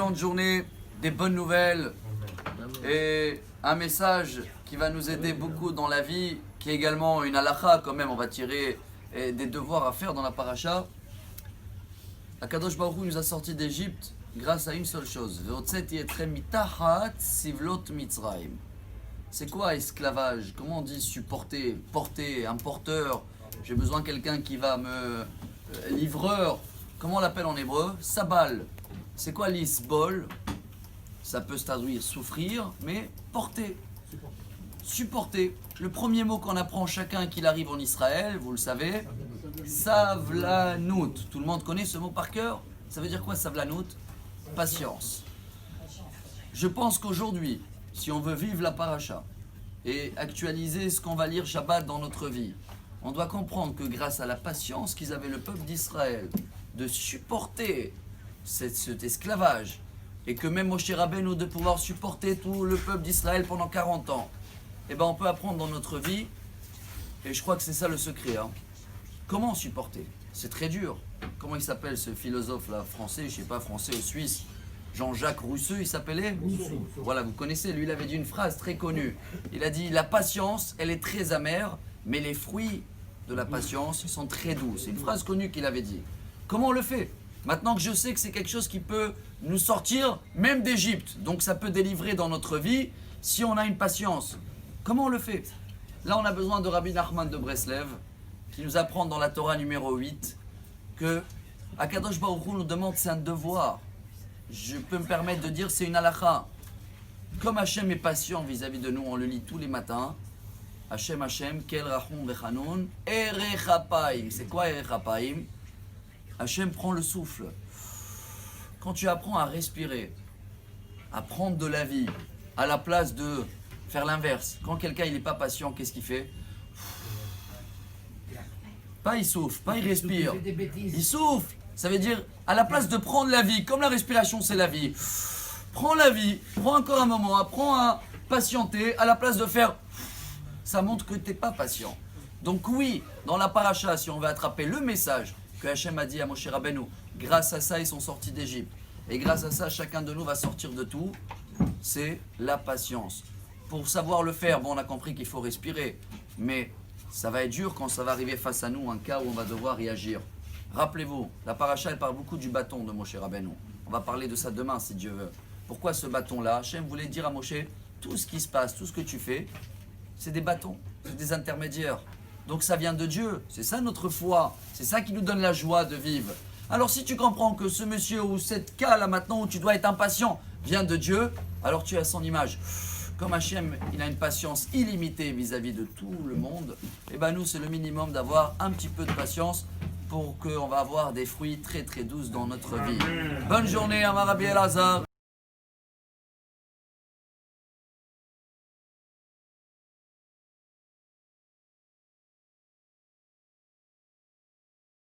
Excellente journée, des bonnes nouvelles et un message qui va nous aider beaucoup dans la vie, qui est également une halakha quand même, on va tirer des devoirs à faire dans la paracha. Akadosh Baruch Hu nous a sortis d'Égypte grâce à une seule chose. C'est quoi esclavage? Comment on dit supporter, porter, un porteur? J'ai besoin de quelqu'un qui va me... livreur. Comment on l'appelle en hébreu? Sabal. C'est quoi l'isbol? Ça peut se traduire souffrir, mais porter. Supporter. Le premier mot qu'on apprend chacun qu'il arrive en Israël, vous le savez, savlanout. Tout le monde connaît ce mot par cœur? Ça veut dire quoi savlanout? Patience. Je pense qu'aujourd'hui, si on veut vivre la paracha et actualiser ce qu'on va lire Shabbat dans notre vie, on doit comprendre que grâce à la patience qu'ils avaient le peuple d'Israël de supporter cet esclavage, et que même Moshe Rabbeinu de pouvoir supporter tout le peuple d'Israël pendant 40 ans, et ben on peut apprendre dans notre vie, et je crois que c'est ça le secret. Comment supporter? C'est très dur. Comment il s'appelle ce philosophe là, français, je sais pas, français ou suisse, Jean-Jacques Rousseau, il s'appelait? Voilà, vous connaissez, lui il avait dit une phrase très connue. Il a dit, la patience, elle est très amère, mais les fruits de la patience sont très doux. C'est une phrase connue qu'il avait dit. Comment on le fait? Maintenant que je sais que c'est quelque chose qui peut nous sortir même d'Égypte, donc ça peut délivrer dans notre vie si on a une patience. Comment on le fait? Là on a besoin de Rabbi Nachman de Breslev qui nous apprend dans la Torah numéro 8 que Akadosh Baruch Hu nous demande, c'est un devoir. Je peux me permettre de dire c'est une halakha. Comme Hachem est patient vis-à-vis de nous, on le lit tous les matins. Hachem, Kel Rachum Vechanun, Erechapaim. C'est quoi Erechapaim? Hachem prend le souffle. Quand tu apprends à respirer, à prendre de la vie, à la place de faire l'inverse. Quand quelqu'un il n'est pas patient, qu'est-ce qu'il fait? Pas il souffle, pas il respire. Il souffle. Ça veut dire, à la place de prendre la vie, comme la respiration c'est la vie, prends la vie, prends encore un moment, apprends à patienter, à la place de faire, ça montre que tu n'es pas patient. Donc oui, dans la paracha, si on veut attraper le message que Hachem a dit à Moshe Rabbeinu, grâce à ça ils sont sortis d'Égypte, et grâce à ça chacun de nous va sortir de tout, c'est la patience. Pour savoir le faire, bon on a compris qu'il faut respirer, mais ça va être dur quand ça va arriver face à nous, un cas où on va devoir réagir. Rappelez-vous, la paracha elle parle beaucoup du bâton de Moshe Rabbeinu. On va parler de ça demain si Dieu veut. Pourquoi ce bâton-là? Hachem voulait dire à Moshe, tout ce qui se passe, tout ce que tu fais, c'est des bâtons, c'est des intermédiaires. Donc ça vient de Dieu, c'est ça notre foi, c'est ça qui nous donne la joie de vivre. Alors si tu comprends que ce monsieur ou cette cas là maintenant où tu dois être impatient vient de Dieu, alors tu es à son image. Comme Hachem, il a une patience illimitée vis-à-vis de tout le monde, et ben nous c'est le minimum d'avoir un petit peu de patience pour qu'on va avoir des fruits très très douces dans notre vie. Bonne journée à Rabbi Elazar.